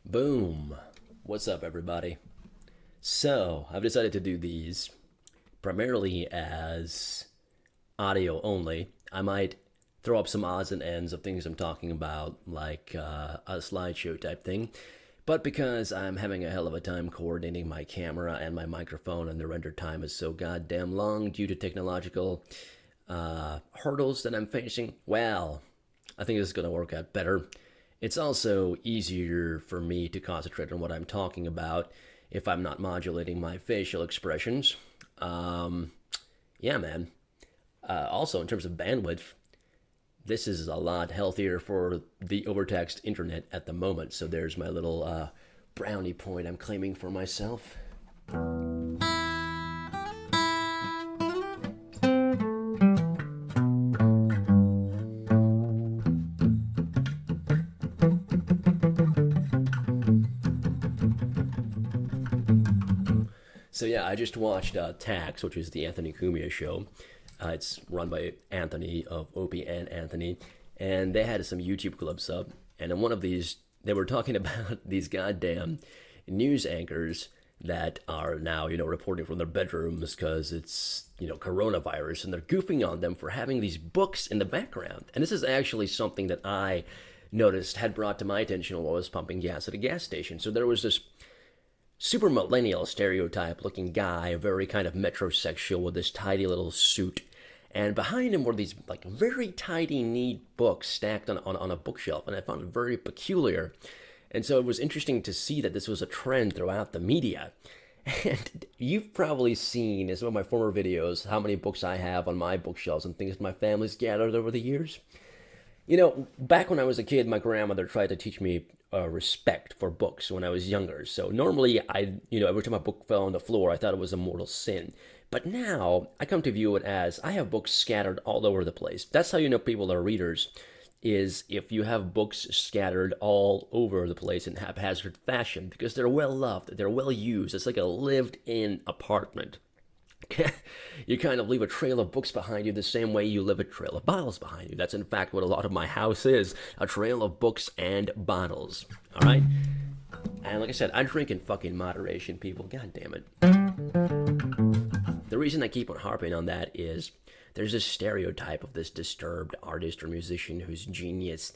Boom. What's up, everybody? So, I've decided to do these primarily as audio only. I might throw up some odds and ends of things I'm talking about, like a slideshow type thing. But because I'm having a hell of a time coordinating my camera and my microphone, and the render time is so goddamn long due to technological hurdles that I'm facing, well, I think this is going to work out better. It's also easier for me to concentrate on what I'm talking about if I'm not modulating my facial expressions. Um, yeah, man. Also, in terms of bandwidth, this is a lot healthier for the overtaxed internet at the moment. So there's my little brownie point I'm claiming for myself. So yeah, I just watched Tax, which is the Anthony Cumia show. It's run by Anthony of Opie and Anthony, and they had some YouTube clips up. And in one of these, they were talking about these goddamn news anchors that are now, reporting from their bedrooms because it's, coronavirus, and they're goofing on them for having these books in the background. And this is actually something that I noticed had brought to my attention while I was pumping gas at a gas station. So there was this super millennial stereotype looking guy, very kind of metrosexual with this tidy little suit. And behind him were these like very tidy, neat books stacked on a bookshelf. And I found it very peculiar. And so it was interesting to see that this was a trend throughout the media. And you've probably seen in some of my former videos how many books I have on my bookshelves and things my family's gathered over the years. Back when I was a kid, my grandmother tried to teach me respect for books when I was younger. So normally, every time a book fell on the floor, I thought it was a mortal sin. But now, I come to view it as I have books scattered all over the place. That's how you know people are readers, is if you have books scattered all over the place in haphazard fashion, because they're well loved, they're well used. It's like a lived-in apartment. You kind of leave a trail of books behind you the same way you leave a trail of bottles behind you. That's in fact what a lot of my house is, a trail of books and bottles. All right? And like I said, I drink in fucking moderation, people. God damn it. The reason I keep on harping on that is there's this stereotype of this disturbed artist or musician who's genius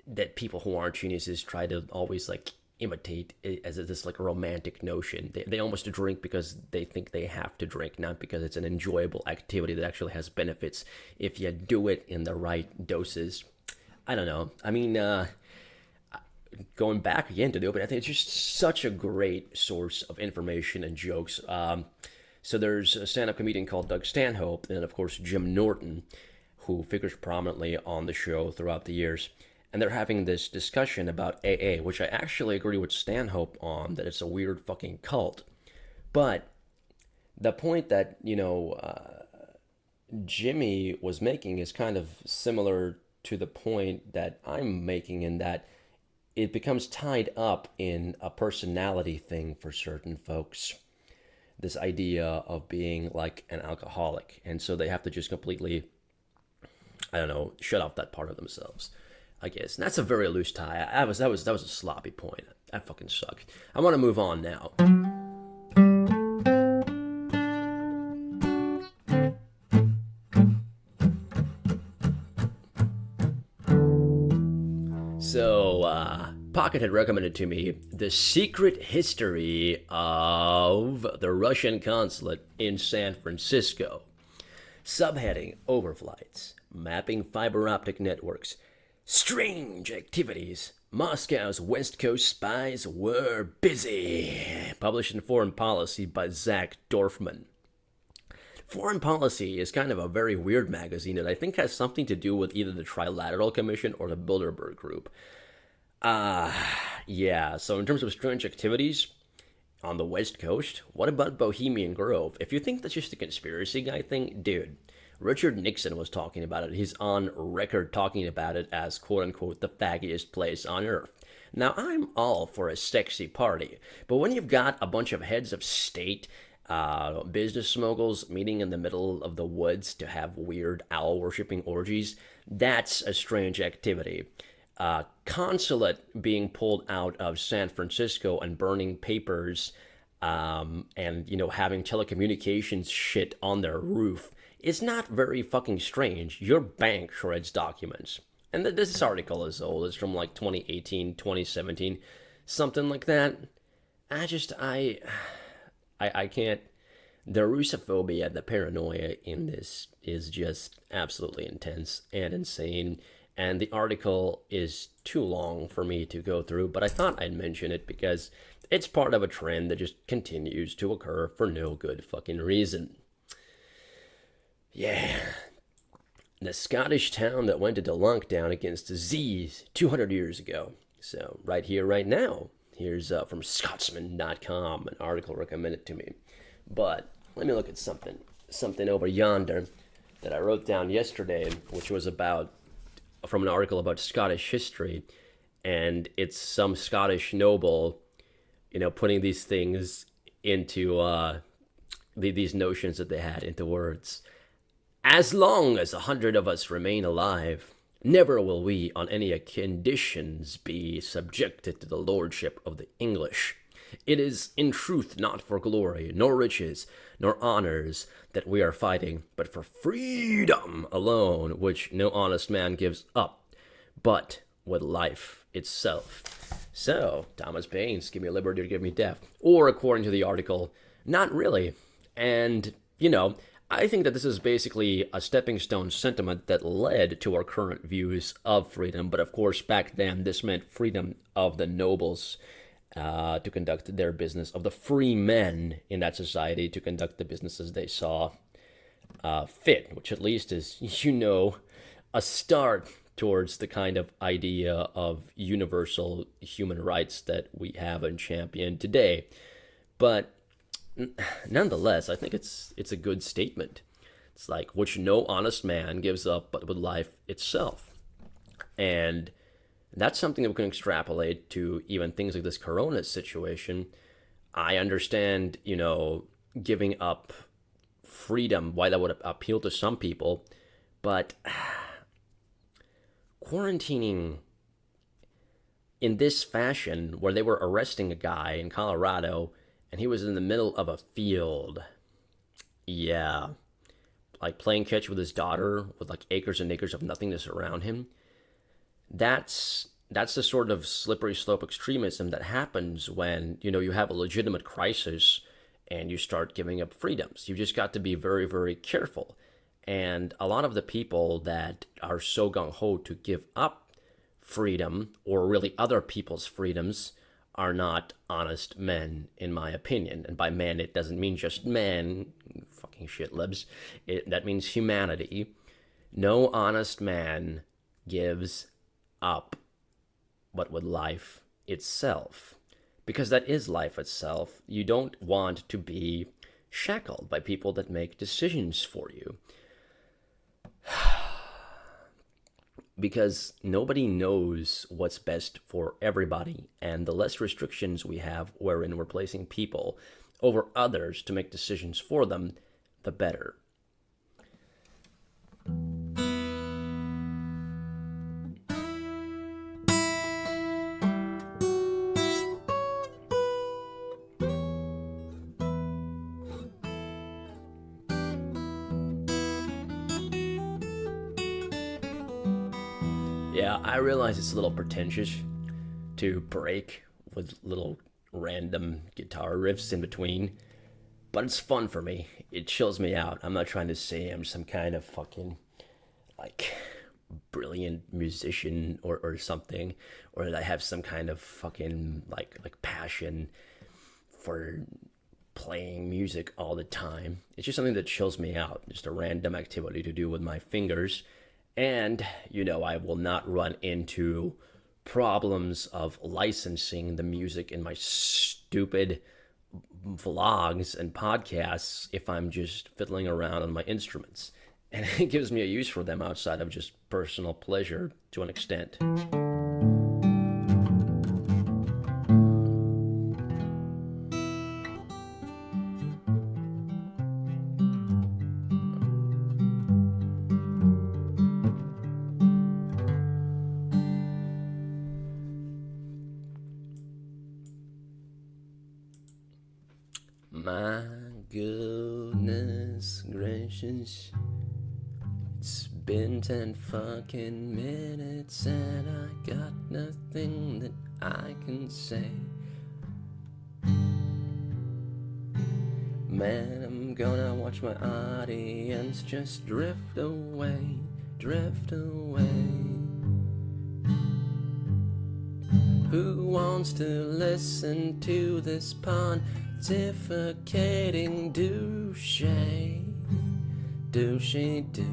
that people who aren't geniuses try to always like imitate it as this like romantic notion. They almost drink because they think they have to drink, not because it's an enjoyable activity that actually has benefits if you do it in the right doses. I don't know. I mean, going back again to the open, I think it's just such a great source of information and jokes. So there's a stand-up comedian called Doug Stanhope, and of course Jim Norton, who figures prominently on the show throughout the years. And they're having this discussion about AA, which I actually agree with Stanhope on, that it's a weird fucking cult. But the point that, Jimmy was making is kind of similar to the point that I'm making, in that it becomes tied up in a personality thing for certain folks. This idea of being like an alcoholic. And so they have to just completely, I don't know, shut off that part of themselves, I guess. And that's a very loose tie. That was a sloppy point. That fucking sucked. I want to move on now. So, Pocket had recommended to me The Secret History of the Russian Consulate in San Francisco. Subheading: Overflights, Mapping Fiber Optic Networks, Strange Activities. Moscow's West Coast Spies Were Busy. Published in Foreign Policy by Zach Dorfman. Foreign Policy is kind of a very weird magazine that I think has something to do with either the Trilateral Commission or the Bilderberg Group. Yeah, so in terms of strange activities on the West Coast, what about Bohemian Grove? If you think that's just a conspiracy guy thing, dude, Richard Nixon was talking about it. He's on record talking about it as quote-unquote the faggiest place on earth. Now, I'm all for a sexy party, but when you've got a bunch of heads of state, business moguls meeting in the middle of the woods to have weird owl-worshipping orgies, that's a strange activity. consulate being pulled out of San Francisco and burning papers, and having telecommunications shit on their roof is not very fucking strange. Your bank shreds documents. And this article is old. It's from like 2018, 2017, something like that. I can't. The Russophobia, the paranoia in this is just absolutely intense and insane. And the article is too long for me to go through, but I thought I'd mention it because it's part of a trend that just continues to occur for no good fucking reason. Yeah. The Scottish town that went into lockdown against disease 200 years ago. So, right here, right now, here's from Scotsman.com, an article recommended to me. But let me look at something over yonder that I wrote down yesterday, which was from an article about Scottish history, and it's some Scottish noble, putting these things into these notions that they had into words. As long as 100 of us remain alive, never will we on any conditions be subjected to the lordship of the English. It is in truth not for glory, nor riches, nor honors that we are fighting, but for freedom alone, which no honest man gives up, but with life itself. So, Thomas Paine, give me liberty or give me death. Or, according to the article, not really. And, I think that this is basically a stepping stone sentiment that led to our current views of freedom. But of course, back then, this meant freedom of the nobles to conduct their business, of the free men in that society to conduct the businesses they saw fit, which at least is, a start towards the kind of idea of universal human rights that we have and champion today. But nonetheless, I think it's a good statement. It's like, which no honest man gives up but with life itself. And that's something that we can extrapolate to even things like this corona situation. I understand, giving up freedom, why that would appeal to some people, but quarantining in this fashion, where they were arresting a guy in Colorado and he was in the middle of a field. Yeah. Like playing catch with his daughter with like acres and acres of nothingness around him. That's the sort of slippery slope extremism that happens when, you have a legitimate crisis and you start giving up freedoms. You just got to be very, very careful. And a lot of the people that are so gung-ho to give up freedom, or really other people's freedoms, are not honest men, in my opinion. And by men, it doesn't mean just men, fucking shitlibs. That means humanity. No honest man gives up but with life itself. Because that is life itself. You don't want to be shackled by people that make decisions for you. Because nobody knows what's best for everybody, and the less restrictions we have wherein we're placing people over others to make decisions for them, the better. Yeah, I realize it's a little pretentious to break with little random guitar riffs in between, but it's fun for me. It chills me out. I'm not trying to say I'm some kind of fucking, like, brilliant musician or something, or that I have some kind of fucking, like passion for playing music all the time. It's just something that chills me out. Just a random activity to do with my fingers. And, I will not run into problems of licensing the music in my stupid vlogs and podcasts if I'm just fiddling around on my instruments. And it gives me a use for them outside of just personal pleasure to an extent. My goodness gracious. It's been 10 fucking minutes and I got nothing that I can say. Man, I'm gonna watch my audience just drift away, drift away. Who wants to listen to this pontificating douche? Douchey douche.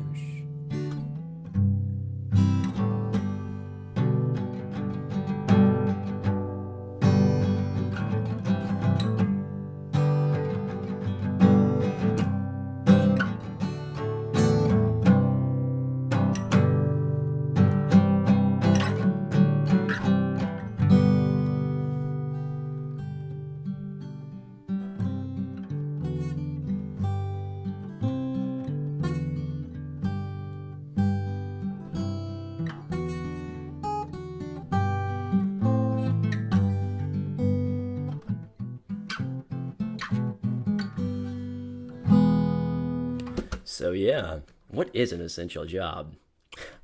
So yeah, what is an essential job?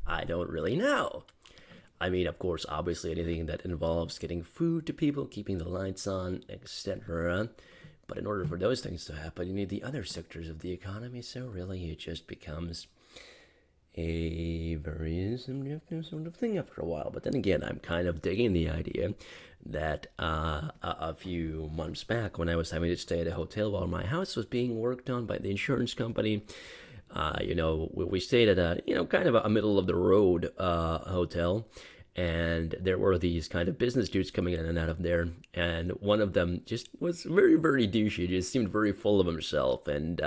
I don't really know. I mean, of course, obviously anything that involves getting food to people, keeping the lights on, etc. But in order for those things to happen, you need the other sectors of the economy, so really it just becomes a very subjective sort of thing after a while. But then again, I'm kind of digging the idea that a few months back when I was having to stay at a hotel while my house was being worked on by the insurance company, we stayed at a, kind of a middle of the road hotel. And there were these kind of business dudes coming in and out of there. And one of them just was very, very douchey. Just seemed very full of himself. And,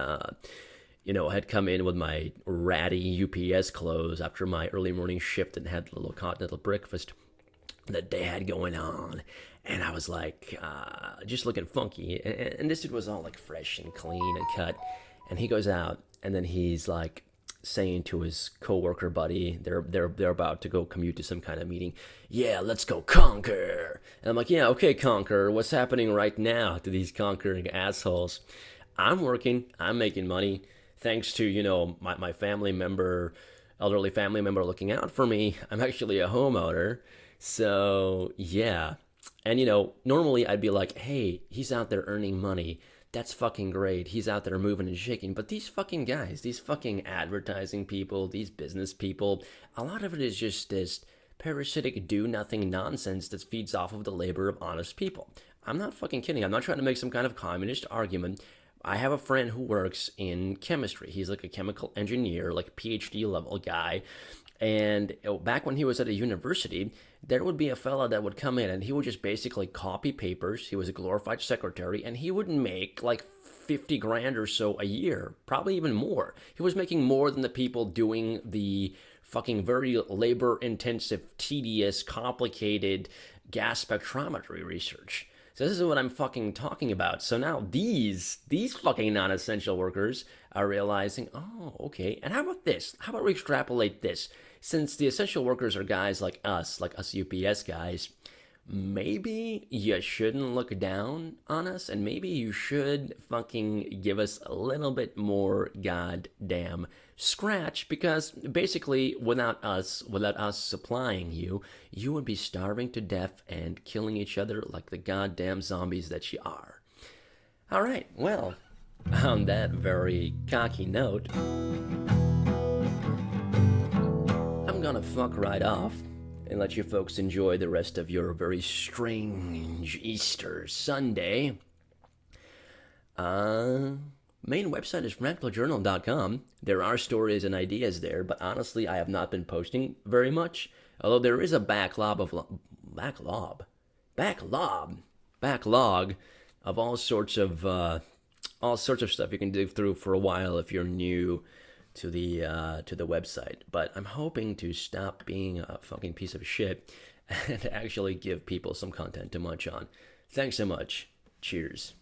had come in with my ratty UPS clothes after my early morning shift and had the little continental breakfast that they had going on. And I was like, just looking funky. And this dude was all like fresh and clean and cut. And he goes out and then he's like saying to his coworker buddy, they're about to go commute to some kind of meeting. Yeah, let's go conquer. And I'm like, yeah, okay, conquer. What's happening right now to these conquering assholes? I'm working. I'm making money. Thanks to, my family member, elderly family member looking out for me. I'm actually a homeowner. So, yeah. And, normally I'd be like, hey, he's out there earning money. That's fucking great. He's out there moving and shaking. But these fucking guys, these fucking advertising people, these business people, a lot of it is just this parasitic do-nothing nonsense that feeds off of the labor of honest people. I'm not fucking kidding. I'm not trying to make some kind of communist argument. I have a friend who works in chemistry. He's like a chemical engineer, like a PhD level guy. And back when he was at a university, there would be a fella that would come in and he would just basically copy papers. He was a glorified secretary and he would make like 50 grand or so a year, probably even more. He was making more than the people doing the fucking very labor intensive, tedious, complicated gas spectrometry research. So this is what I'm fucking talking about. So now these fucking non-essential workers are realizing, oh, okay. And how about this? How about we extrapolate this? Since the essential workers are guys like us UPS guys, maybe you shouldn't look down on us and maybe you should fucking give us a little bit more goddamn scratch, because basically without us supplying you, you would be starving to death and killing each other like the goddamn zombies that you are. All right, well, on that very cocky note, I'm gonna fuck right off and let you folks enjoy the rest of your very strange Easter Sunday. Main website is fractaljournal.com. There are stories and ideas there, but honestly, I have not been posting very much. Although there is a backlog of all sorts of stuff you can dig through for a while if you're new to the website. But I'm hoping to stop being a fucking piece of shit and actually give people some content to munch on. Thanks so much. Cheers.